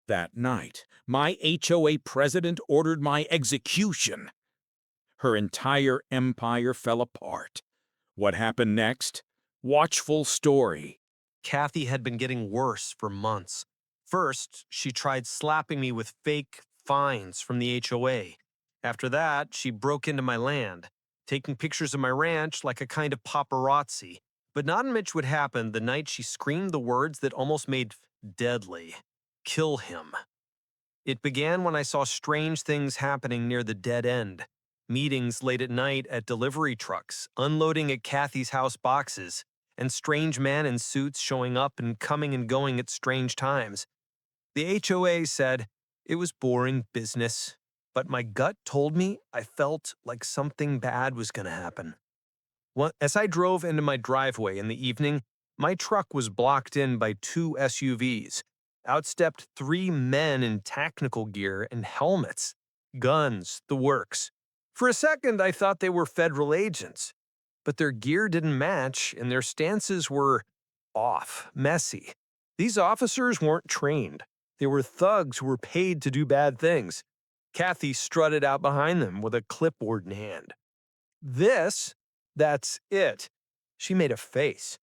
That night, my HOA president ordered my execution. Her entire empire fell apart. What happened next? Watch full story. Kathy had been getting worse for months. First, she tried slapping me with fake fines from the HOA. After that, she broke into my land, taking pictures of my ranch like a kind of paparazzi. But not much would happen the night she screamed the words that almost made deadly. Kill him. It began when I saw strange things happening near the dead end. Meetings late at night at delivery trucks, unloading at Kathy's house boxes, and strange men in suits showing up and coming and going at strange times. The HOA said it was boring business, but my gut told me I felt like something bad was going to happen. As I drove into my driveway in the evening, my truck was blocked in by two SUVs. Out stepped three men in technical gear and helmets, guns, the works. For a second, I thought they were federal agents, but their gear didn't match and their stances were off, messy. These officers weren't trained. They were thugs who were paid to do bad things. Kathy strutted out behind them with a clipboard in hand. That's it. She made a face.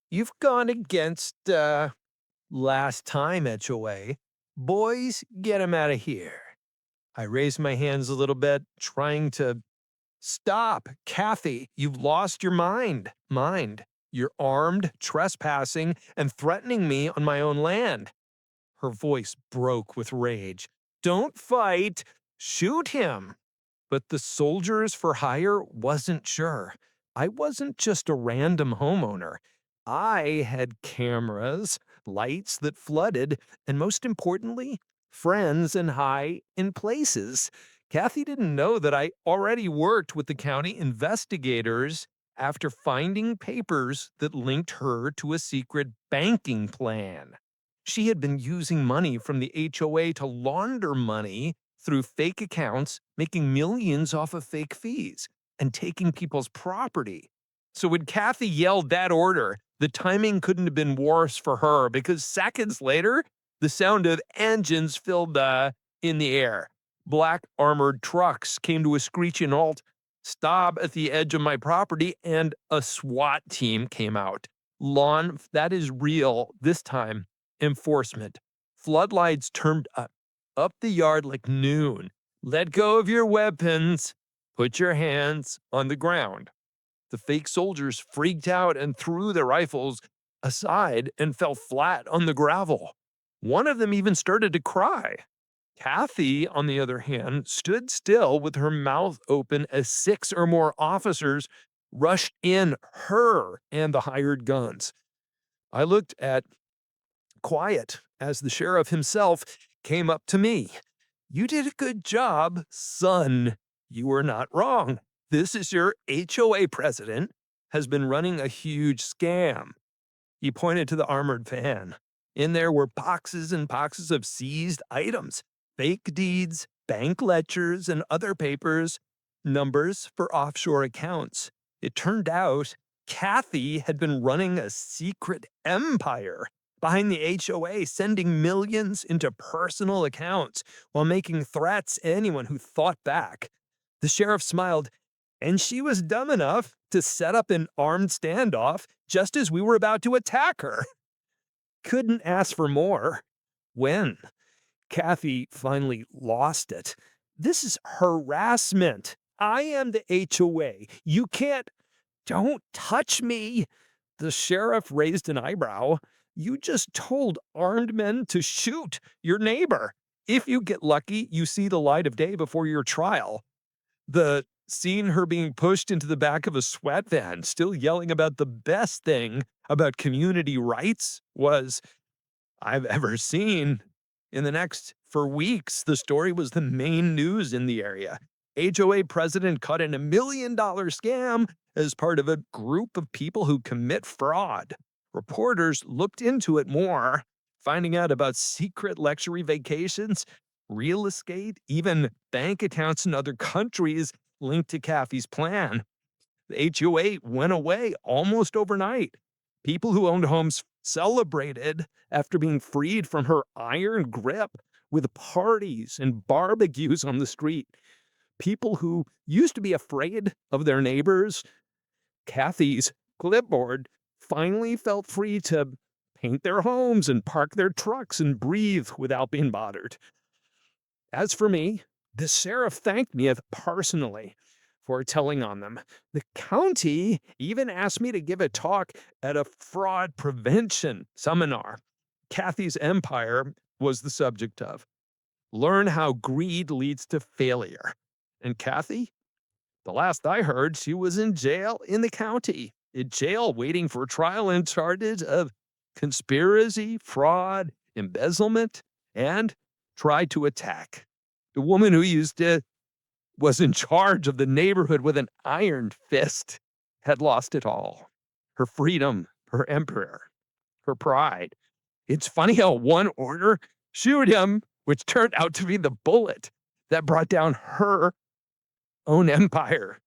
You've gone against, last time, HOA. Boys, get him out of here. I raised my hands a little bit, trying to stop. Kathy, you've lost your mind. You're armed, trespassing, and threatening me on my own land. Her voice broke with rage. Don't fight. Shoot him. But the soldiers for hire wasn't sure. I wasn't just a random homeowner. I had cameras, lights that flooded, and most importantly, friends and high in places. Kathy didn't know that I already worked with the county investigators after finding papers that linked her to a secret banking plan. She had been using money from the HOA to launder money through fake accounts, making millions off of fake fees, and taking people's property. So when Kathy yelled that order, the timing couldn't have been worse for her because seconds later, the sound of engines filled in the air. Black armored trucks came to a screeching halt, stopped at the edge of my property, and a SWAT team came out. Lawn, that is real, this time, enforcement. Floodlights turned up the yard like noon. Let go of your weapons. Put your hands on the ground. The fake soldiers freaked out and threw their rifles aside and fell flat on the gravel. One of them even started to cry. Kathy, on the other hand, stood still with her mouth open as 6 or more officers rushed in her and the hired guns. I looked at quiet as the sheriff himself came up to me. You did a good job, son. You were not wrong. This is your HOA president has been running a huge scam. He pointed to the armored van. In there were boxes and boxes of seized items, fake deeds, bank ledgers, and other papers, numbers for offshore accounts. It turned out Kathy had been running a secret empire behind the HOA, sending millions into personal accounts while making threats to anyone who fought back. The sheriff smiled, and she was dumb enough to set up an armed standoff just as we were about to attack her. Couldn't ask for more. When Kathy finally lost it. This is harassment. I am the HOA. You can't. Don't touch me. The sheriff raised an eyebrow. You just told armed men to shoot your neighbor. If you get lucky, you see the light of day before your trial. Seeing her being pushed into the back of a SWAT van, still yelling about the best thing about community rights was I've ever seen. For weeks, the story was the main news in the area. HOA president caught in $1 million scam as part of a group of people who commit fraud. Reporters looked into it more, finding out about secret luxury vacations, real estate, even bank accounts in other countries linked to Kathy's plan. The HOA went away almost overnight. People who owned homes celebrated after being freed from her iron grip, with parties and barbecues on the street. People who used to be afraid of their neighbors. Kathy's clipboard finally felt free to paint their homes and park their trucks and breathe without being bothered. As for me, the sheriff thanked me personally for telling on them. The county even asked me to give a talk at a fraud prevention seminar. Kathy's empire was the subject of. Learn how greed leads to failure. And Kathy, the last I heard, she was in jail in the county, in jail waiting for trial and charges of conspiracy, fraud, embezzlement, and tried to attack. The woman who was in charge of the neighborhood with an iron fist had lost it all. Her freedom, her empire, her pride. It's funny how one order shoot him, which turned out to be the bullet that brought down her own empire.